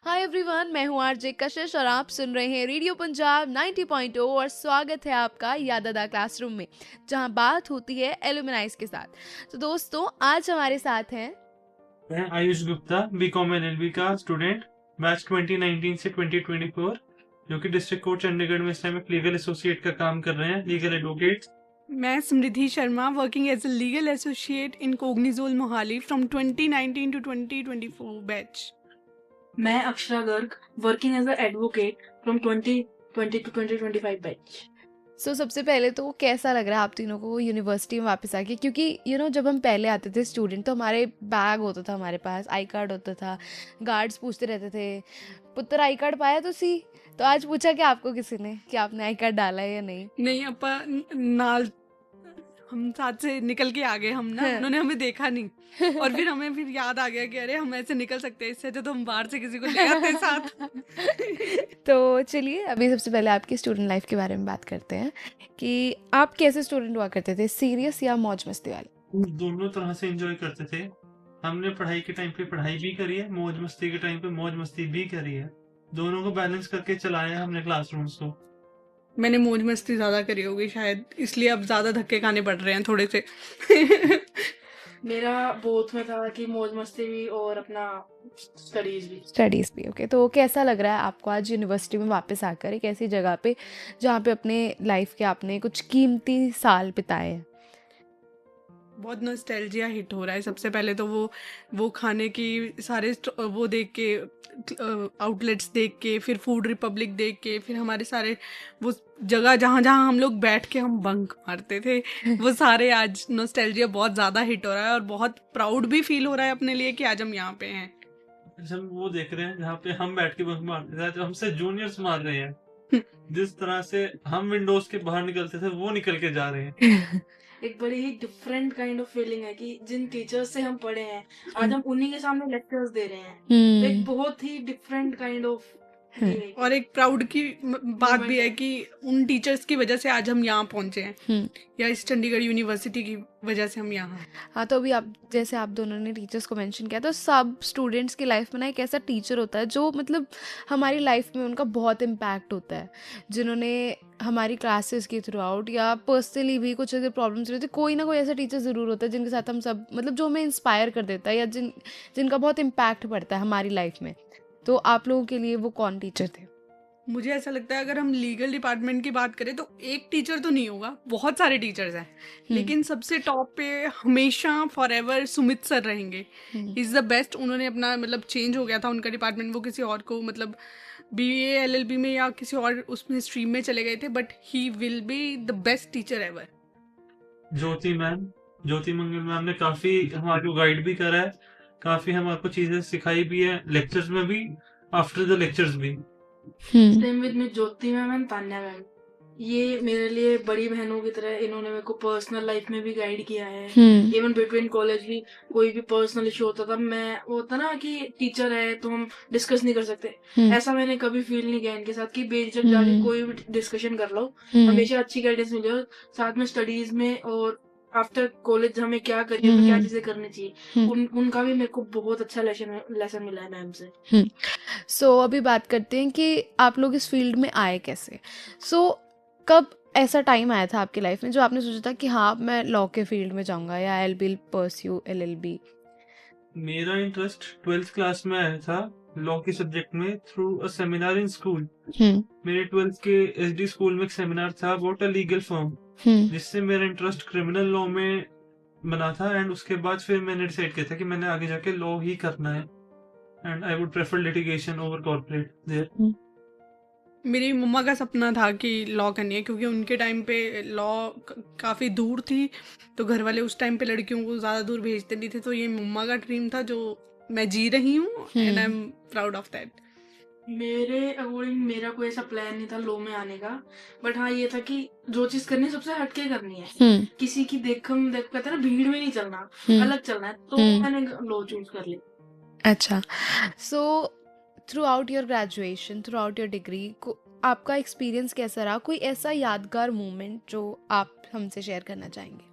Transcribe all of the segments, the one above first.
Hi everyone, मैं हूँ RJ कशिश और आप सुन रहे हैं रेडियो पंजाब 90.0 और स्वागत है आपका यादादा क्लासरूम में, जहाँ बात होती है एलुमनाइज के साथ। तो दोस्तों, आज हमारे साथ हैं मैं आयुष गुप्ता, बीकॉम एलएलबी का स्टूडेंट, बैच 2019 से 2024, जो कि डिस्ट्रिक्ट कोर्ट चंडीगढ़ में इस टाइम एक लीगल एसोसिएट का काम कर रहे हैं, लीगल एडवोकेट। मैं Samriddhi Sharma, working as a legal associate in कोग्निजोल मोहाली फ्रॉम 2019 टू 2024 बैच। मैं Akshara Garg, working as a advocate from 2020 to 2025 batch. सबसे पहले तो कैसा लग रहा है आप तीनों को यूनिवर्सिटी में वापस आके? क्योंकि जब हम पहले आते थे स्टूडेंट, तो हमारे बैग होता था, हमारे पास आई कार्ड होता था, गार्ड्स पूछते रहते थे पुत्र आई कार्ड पाया तो सी। तो आज पूछा कि आपको किसी ने कि आपने आई कार्ड डाला है या नहीं अपा नाल हम साथ से निकल के आ गए हम ना, उन्होंने हमें देखा नहीं और फिर हमें फिर याद आ गया कि अरे हम ऐसे निकल सकते हैं, इससे तो हम बाहर से किसी को ले आते साथ। तो चलिए, अभी सबसे पहले आपकी स्टूडेंट लाइफ के बारे में बात करते हैं कि आप कैसे स्टूडेंट हुआ करते थे, सीरियस या मौज मस्ती वाले? दोनों तरह से एंजॉय करते थे। हमने पढ़ाई के टाइम पे पढ़ाई भी करी है, मौज मस्ती के टाइम पे मौज मस्ती भी करी है। दोनों को बैलेंस करके चलाया है हमने क्लासरूम्स को। मैंने मौज मस्ती ज्यादा करी होगी शायद, इसलिए अब ज्यादा धक्के खाने पड़ रहे हैं थोड़े से। मेरा बोथ में था कि मौज मस्ती भी और अपना स्टडीज भी। ओके, तो कैसा लग रहा है आपको आज यूनिवर्सिटी में वापस आकर, एक ऐसी जगह पे जहाँ पे अपने लाइफ के आपने कुछ कीमती साल बिताए हैं? बहुत नॉस्टैल्जिया हिट हो रहा है। सबसे पहले तो वो खाने की सारे वो देख के, आउटलेट्स देख के, फिर फूड रिपब्लिक देख के, फिर हमारे सारे वो जगह जहाँ जहाँ हम लोग बैठ के हम बंक मारते थे वो सारे आज नॉस्टैल्जिया बहुत ज़्यादा हिट हो रहा है और बहुत प्राउड भी फील हो रहा है अपने लिए कि आज हम यहाँ पे हैं। हम वो देख रहे हैं जहाँ पे हम बैठ के बंक मारते थे, जो हमसे जूनियर्स मार रहे हैं। जिस तरह से हम विंडोज के बाहर निकलते थे, वो निकल के जा रहे हैं। एक बड़ी ही डिफरेंट काइंड ऑफ फीलिंग है कि जिन टीचर्स से हम पढ़े हैं आज हम उन्हीं के सामने लेक्चर्स दे रहे हैं। तो एक बहुत ही डिफरेंट काइंड ऑफ और एक प्राउड की बात भी है कि उन टीचर्स की वजह से आज हम यहाँ पहुंचे हैं, या इस चंडीगढ़ यूनिवर्सिटी की वजह से हम यहाँ। हाँ, तो अभी आप जैसे आप दोनों ने टीचर्स को मेंशन किया, तो सब स्टूडेंट्स की लाइफ में ना एक ऐसा टीचर होता है जो मतलब हमारी लाइफ में उनका बहुत इम्पैक्ट होता है, जिन्होंने हमारी क्लासेस की थ्रू आउट या पर्सनली भी कुछ अगर प्रॉब्लम्स रहती है, कोई ना कोई ऐसा टीचर ज़रूर होता है जिनके साथ हम सब मतलब जो हमें इंस्पायर कर देता है या जिनका बहुत इम्पैक्ट पड़ता है हमारी लाइफ में। तो आप लोगों के लिए वो कौन टीचर थे? मुझे ऐसा लगता है अगर हम लीगल डिपार्टमेंट की बात करें तो एक टीचर तो नहीं होगा, बहुत सारे टीचर्स हैं, लेकिन सबसे टॉप पे हमेशा फॉर एवर सुमित सर रहेंगे। Is the best. उन्होंने अपना मतलब चेंज हो गया था उनका डिपार्टमेंट, वो किसी और को मतलब BA LLB में या किसी और उसमें स्ट्रीम में चले गए थे, but he will be the best teacher ever. Jyoti Mangal ma'am ने काफी हमारे को गाइड भी करा है, काफी हमारे को चीजें सिखाई भी है, लेक्चर्स में भी, आफ्टर द लेक्चर्स भी। सेम विद में ज्योति मैम एंड तान्या मैम, ये मेरे लिए बड़ी बहनों की तरह, इन्होंने मेरे को पर्सनल लाइफ में भी गाइड किया है। इवन बिटवीन कॉलेज भी कोई भी पर्सनल इशू होता था, मैं वो होता ना कि टीचर है तो हम डिस्कस नहीं कर सकते, ऐसा मैंने कभी फील नहीं किया इनके साथ कि बेझिझक जाके कोई भी डिस्कशन कर लो। हमेशा अच्छी गाइडेंस मिली और साथ में स्टडीज में और आफ्टर कॉलेज हमें क्या करियर में क्या चीजें करनी चाहिए, उनका भी मेरे को बहुत अच्छा लेसन मिला है मैम से। अभी बात करते हैं कि आप लोग इस फील्ड में आए कैसे। कब ऐसा टाइम आया था आपकी लाइफ में जो आपने सोचा था कि हाँ, मैं लॉ के फील्ड में जाऊंगा या आई विल परस्यू LLB? मेरा इंटरेस्ट 12th क्लास में आया था लॉ के सब्जेक्ट में through a seminar in school. मेरे 12th के SD स्कूल में एक सेमिनार था अबाउट अ लीगल फर्म, जिससे मेरा इंटरेस्ट क्रिमिनल लॉ में बना था। एंड उसके बाद फिर मैंने डिसाइड किया था कि मैंने आगे जाके लॉ ही करना है, and I would prefer litigation over corporate there. मेरी मम्मा का सपना था कि लॉ करनी है, क्योंकि उनके टाइम पे लॉ काफ़ी दूर थी, तो घर वाले उस टाइम पे लड़कियों को ज़्यादा दूर भेजते नहीं थे। तो ये मम्मा का ड्रीम था जो मैं जी रही हूँ, and I am proud of that. मेरे अकॉर्डिंग मेरा कोई ऐसा प्लान नहीं था लॉ में आने का, बट हाँ ये था कि जो चीज करनी है सबसे हटके करनी है, किसी की देख कहते हैं ना भीड़ में नहीं चलना, अलग चलना है, तो मैंने लॉ चूज कर लिया। अच्छा, through out your graduation, through out your degree को आपका एक्सपीरियंस कैसा रहा? कोई ऐसा यादगार मोमेंट जो आप हमसे शेयर करना चाहेंगे?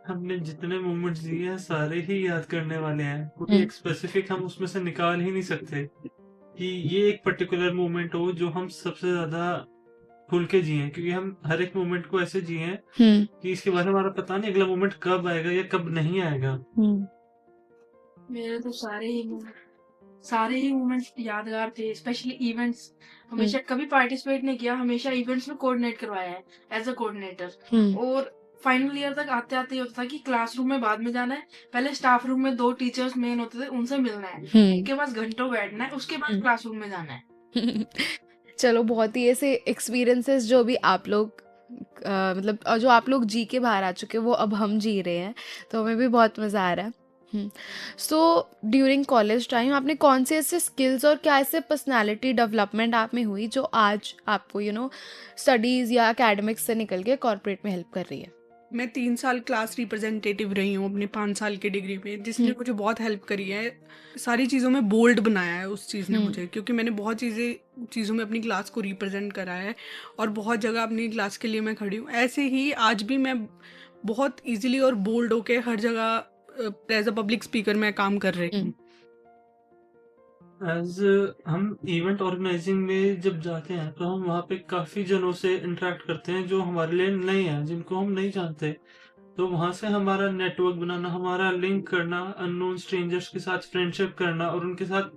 हमने जितने मोमेंट्स दिए हैं सारे ही याद करने वाले हैं, कोई एक स्पेसिफिक हम उसमें से निकाल ही नहीं सकते कि ये एक पर्टिकुलर मोमेंट हो जो हम सबसे ज्यादा खुल के जिए, क्योंकि हम हर एक मोमेंट को ऐसे जिए कि इसके बाद हमारा पता नहीं अगला मोमेंट कब आएगा या कब नहीं आएगा। मेरे तो सारे ही मोमेंट्स यादगार थे, स्पेशली इवेंट्स। हमेशा कभी पार्टिसिपेट नहीं किया, हमेशा इवेंट्स में कोऑर्डिनेट करवाया है एज अ कोऑर्डिनेटर। और फाइनल ईयर तक आते आते होता था कि क्लासरूम में बाद में जाना है, पहले स्टाफ रूम में 2 टीचर्स मेन होते थे, उनसे मिलना है, उनके पास घंटों बैठना है, उसके बाद क्लासरूम में जाना है। चलो, बहुत ही ऐसे एक्सपीरियंसेस जो भी आप लोग मतलब जो आप लोग जी के बाहर आ चुके वो अब हम जी रहे हैं, तो हमें भी बहुत मज़ा आ रहा है। सो ड्यूरिंग कॉलेज टाइम आपने कौन से ऐसे स्किल्स और क्या ऐसे पर्सनालिटी डेवलपमेंट आप में हुई जो आज आपको स्टडीज़ या एकेडमिक्स से निकल के कॉर्पोरेट में हेल्प कर रही है? मैं 3 साल क्लास रिप्रेजेंटेटिव रही हूँ अपने 5 साल की डिग्री में, जिसने मुझे बहुत हेल्प करी है। सारी चीज़ों में बोल्ड बनाया है उस चीज़ ने मुझे, क्योंकि मैंने बहुत चीज़ों में अपनी क्लास को रिप्रेजेंट करा है और बहुत जगह अपनी क्लास के लिए मैं खड़ी हूँ। ऐसे ही आज भी मैं बहुत ईजिली और बोल्ड होके हर जगह एज अ पब्लिक स्पीकर मैं काम कर रही हूँ। एज हम इवेंट ऑर्गेनाइजिंग में जब जाते हैं तो हम वहाँ पे काफी जनों से इंटरेक्ट करते हैं जो हमारे लिए नए हैं, जिनको हम नहीं जानते। तो वहाँ से हमारा नेटवर्क बनाना, हमारा लिंक करना, अननोन स्ट्रेंजर्स के साथ फ्रेंडशिप करना और उनके साथ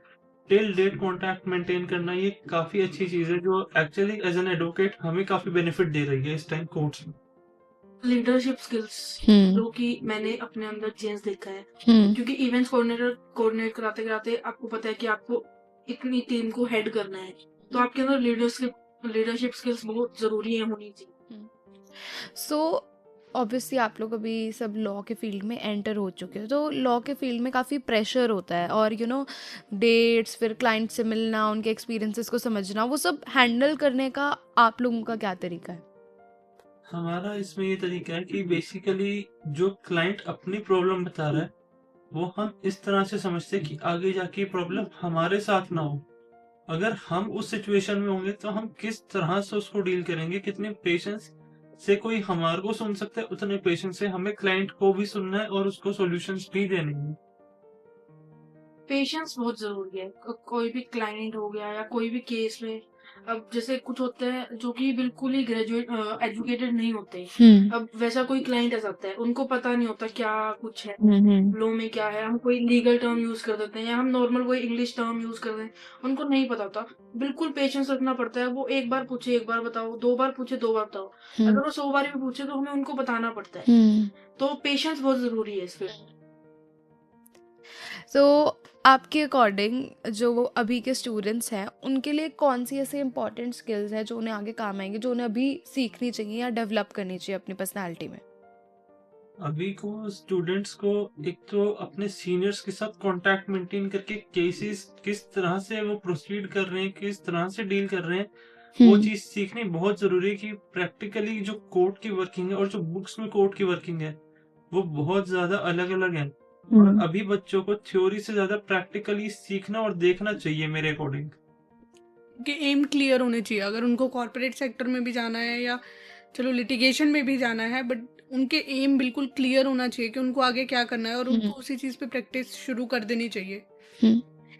टिल डेट कांटेक्ट मेंटेन करना, ये काफी अच्छी चीज है जो एक्चुअली एज एन एडवोकेट हमें काफी बेनिफिट दे रही है इस टाइम कोर्ट्स में। लीडरशिप स्किल्स जो कि मैंने अपने अंदर चेंज देखा है, क्योंकि इवेंट्स कोऑर्डिनेट कराते कराते आपको पता है कि आपको इतनी टीम को हेड करना है, तो आपके अंदर लीडरशिप स्किल्स बहुत जरूरी है, होनी चाहिए। सो ऑब्वियसली आप लोग अभी सब लॉ के फील्ड में एंटर हो चुके हो, तो लॉ के फील्ड में काफ़ी प्रेशर होता है और डेट्स, फिर क्लाइंट से मिलना, उनके एक्सपीरियंसेस को समझना, वो सब हैंडल करने का आप लोगों का क्या तरीका है? हमारा इसमें ये तरीका है कि बेसिकली जो क्लाइंट अपनी प्रॉब्लम बता रहा है वो हम इस तरह से समझते हैं कि आगे जाके प्रॉब्लम हमारे साथ ना हो। अगर हम उस सिचुएशन में होंगे तो हम किस तरह से उसको डील करेंगे, कितने पेशेंस से कोई हमारे को सुन सकता है, उतने पेशेंस से हमें क्लाइंट को भी सुनना है और उसको सॉल्यूशंस भी देने हैं। पेशेंस बहुत जरूरी है। कोई भी क्लाइंट हो गया या कोई भी केस में, अब जैसे कुछ होते हैं जो कि बिल्कुल ही एजुकेटेड नहीं होते, अब वैसा कोई क्लाइंट आ जाता है, उनको पता नहीं होता क्या कुछ है लॉ में, क्या है, हम कोई लीगल टर्म यूज कर देते हैं या हम नॉर्मल कोई इंग्लिश टर्म यूज कर दें, उनको नहीं पता होता। बिल्कुल पेशेंस रखना पड़ता है। वो एक बार पूछे 1 बार बताओ, 2 बार पूछे 2 बार बताओ, अगर वो 100 बार भी पूछे तो हमें उनको बताना पड़ता है। तो पेशेंस बहुत जरूरी है इस फील्ड में। तो आपके अकॉर्डिंग जो वो अभी के स्टूडेंट्स हैं उनके लिए कौन सी ऐसे इंपॉर्टेंट स्किल्स हैं जो उन्हें आगे काम आएंगे, जो उन्हें अभी सीखनी चाहिए या डेवलप करनी चाहिए अपनी पर्सनालिटी में? अभी को स्टूडेंट्स को एक तो अपने सीनियर्स के साथ कांटेक्ट मेंटेन करके केसेस किस तरह से वो प्रोसीड कर रहे हैं, किस तरह से डील कर रहे हैं, वो चीज सीखनी बहुत जरूरी है कि प्रैक्टिकली जो कोर्ट की वर्किंग है और जो बुक्स में कोर्ट की वर्किंग है वो बहुत ज्यादा अलग अलग है। और अभी बच्चों को थ्योरी से ज्यादा प्रैक्टिकली सीखना और देखना चाहिए मेरे अकॉर्डिंग। कि एम क्लियर होने चाहिए। अगर उनको कॉर्पोरेट सेक्टर में भी जाना है या चलो लिटिगेशन में भी जाना है, बट उनके एम बिल्कुल क्लियर होना चाहिए कि उनको आगे क्या करना है और उनको उसी चीज पे प्रैक्टिस शुरू कर देनी चाहिए।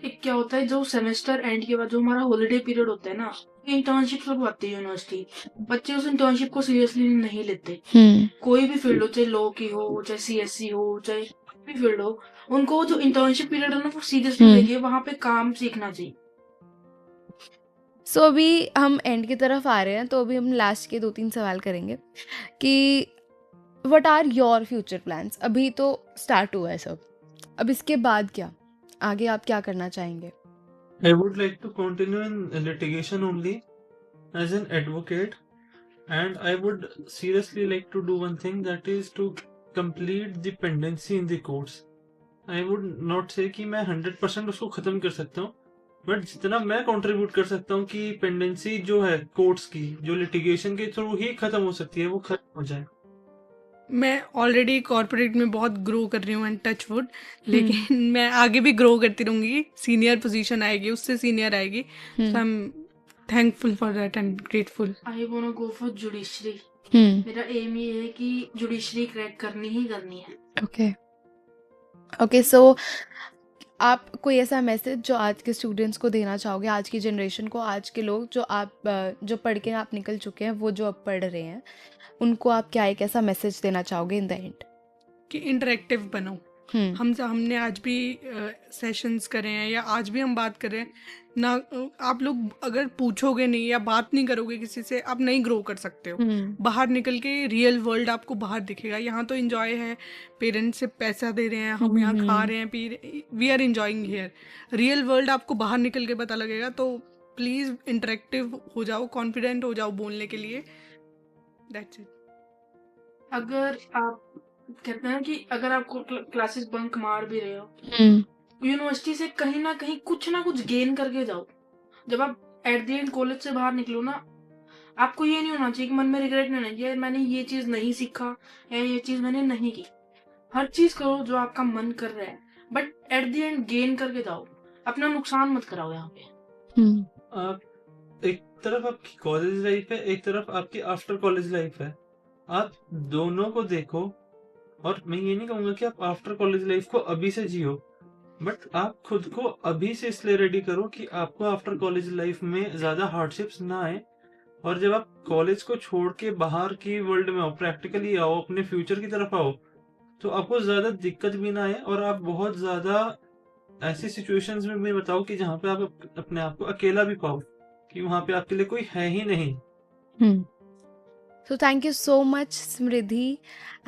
एक क्या होता है, जो सेमेस्टर एंड के बाद जो हमारा हॉलिडे पीरियड होता है ना, इंटर्नशिप लगवाती है यूनिवर्सिटी, बच्चे उस इंटर्नशिप को सीरियसली नहीं लेते। कोई भी फील्ड हो, चाहे लॉ की हो, चाहे सीएससी हो, चाहे भी फील्ड हो, उनको जो इंटर्नशिप पीरियड है ना वो सीरियसली लेके वहाँ पे काम सीखना चाहिए। सो अभी हम एंड की तरफ आ रहे हैं, तो अभी हम लास्ट के 2-3 सवाल करेंगे कि what are your future plans? अभी तो स्टार्ट हुआ है सब, अब इसके बाद क्या, आगे आप क्या करना चाहेंगे? I would like to continue in litigation only as an advocate, and I would seriously like to do one thing, that is to complete the pendency in the courts. I would not say कि मैं 100% उसको खत्म कर सकता हूँ, but जितना मैं contribute कर सकता हूँ कि पेंडेंसी जो है कोर्ट्स की, जो लिटिगेशन के थ्रू ही खत्म हो सकती है, वो खत्म हो जाए। मैं ऑलरेडी कॉर्पोरेट में बहुत ग्रो कर रही हूँ एंड टच वुड, लेकिन मैं आगे भी ग्रो करती रहूंगी। सीनियर पोजीशन आएगी, उससे सीनियर आएगी, so I am thankful for that and grateful. I want to go for judiciary. मेरा एम ये है कि जुडिशरी क्रैक करनी ही करनी है। ओके सो आप कोई ऐसा मैसेज जो आज के स्टूडेंट्स को देना चाहोगे, आज की जनरेशन को, आज के लोग जो पढ़ के आप निकल चुके हैं, वो जो अब पढ़ रहे हैं, उनको आप क्या एक ऐसा मैसेज देना चाहोगे इन द एंड? कि इंटरेक्टिव बनो। हमने आज भी सेशंस करे हैं या आज भी हम बात कर रहे हैं ना, आप लोग अगर पूछोगे नहीं या बात नहीं करोगे किसी से, आप नहीं ग्रो कर सकते हो। बाहर निकल के रियल वर्ल्ड आपको बाहर दिखेगा। यहाँ तो एंजॉय है, पेरेंट्स से पैसा दे रहे हैं, हम यहाँ खा रहे हैं, पी रहे, we are enjoying here. Real world आपको बाहर निकल के पता लगेगा। तो प्लीज इंटरेक्टिव हो जाओ, कॉन्फिडेंट हो जाओ बोलने के लिए। That's it. अगर आप कहते हैं कि अगर आपको क्लासेस बंक मार भी रहे हो, यूनिवर्सिटी से कहीं ना कहीं कुछ ना कुछ गेन करके जाओ। जब आप एट द एंड कॉलेज से बाहर निकलो ना, आपको ये नहीं होना चाहिए कि मन में रिग्रेट नहीं होना चाहिए मैंने ये चीज नहीं सीखा या ये चीज मैंने नहीं की। हर चीज करो जो आपका मन कर रहा है, but at the end gain करके जाओ। अपना नुकसान मत कराओ यहाँ पे। आप एक तरफ आपकी कॉलेज लाइफ है, एक तरफ आपकी आफ्टर कॉलेज लाइफ है। आप दोनों को देखो। और मैं ये नहीं कहूंगा कि आप आफ्टर कॉलेज लाइफ को अभी से जियो, बट आप खुद को अभी से इसलिए रेडी करो कि आपको आफ्टर कॉलेज लाइफ में ज्यादा हार्डशिप्स ना आए। और जब आप कॉलेज को छोड़ के बाहर की वर्ल्ड में आओ, प्रैक्टिकली आओ, अपने फ्यूचर की तरफ आओ, तो आपको ज्यादा दिक्कत भी ना आए और आप बहुत ज्यादा ऐसी सिचुएशंस में भी बताओ कि जहाँ पे आप अपने आप को अकेला भी पाओ, कि वहां पे आपके लिए कोई है ही नहीं। So thank you so much Smriti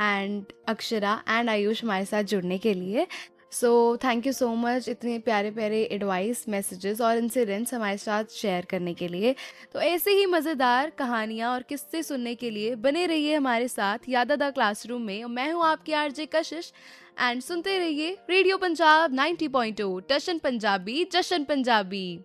and Akshara and Ayush हमारे साथ जुड़ने के लिए। So thank you so much इतने प्यारे प्यारे एडवाइस, मैसेजेस और इंसिडेंट्स हमारे साथ शेयर करने के लिए। तो ऐसे ही मज़ेदार कहानियाँ और किस्से सुनने के लिए बने रहिए हमारे साथ यादा द क्लासरूम में। मैं हूँ आपकी आरजे कशिश एंड सुनते रहिए रेडियो पंजाब 90.2 टशन पंजाबी जशन पंजाबी।